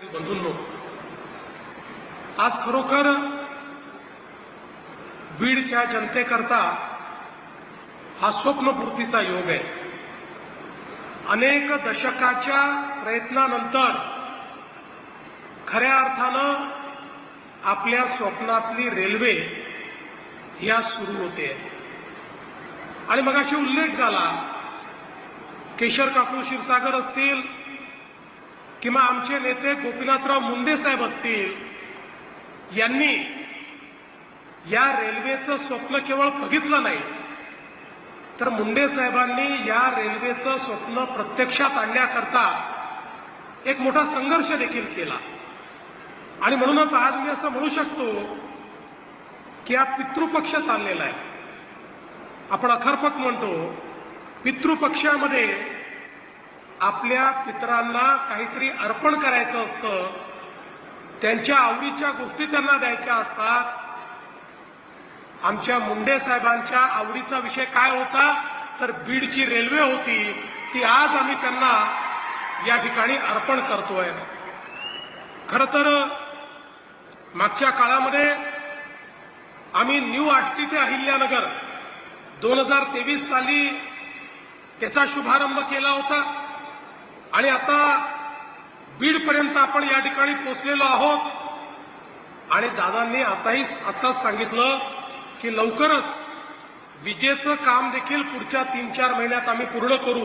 बंधूंनो, आज खरोखर बीडच्या जनतेकरता हा स्वप्नपूर्तीचा योग आहे. अनेक दशकाच्या प्रयत्नानंतर खऱ्या अर्थानं आपल्या स्वप्नातली रेल्वे या सुरू होते आणि मगाशी उल्लेख झाला, केशर काकू क्षीरसागर असतील किंवा आमचे नेते गोपीनाथराव मुंडे साहेब असतील, यांनी या रेल्वेचं स्वप्न केवळ बघितलं नाही, तर मुंडे साहेबांनी या रेल्वेचं स्वप्न प्रत्यक्षात आणण्याकरता एक मोठा संघर्ष देखील केला. आणि म्हणूनच आज मी असं म्हणू शकतो की हा पितृपक्ष चाललेला आहे. आपण अखरपक म्हणतो, पितृपक्षामध्ये आपल्या पितरांना काहीतरी अर्पण करायचं असतं, त्यांच्या आवडीच्या गोष्टी त्यांना द्यायच्या असतात. आमच्या मुंडे साहेबांच्या आवडीचा विषय काय होता, तर बीडची रेल्वे होती, ती आज आम्ही त्यांना या ठिकाणी अर्पण करतोय. खरं तर मागच्या काळामध्ये आम्ही न्यू आष्टी ते अहिल्यानगर 2023 साली त्याचा शुभारंभ केला होता आणि आता बीडपर्यंत आपण या ठिकाणी पोहोचलेलो आहोत. आणि दादांनी आताच सांगितलं की लवकरच विजेचं काम देखील पुढच्या 3-4 महिन्यात आम्ही पूर्ण करू.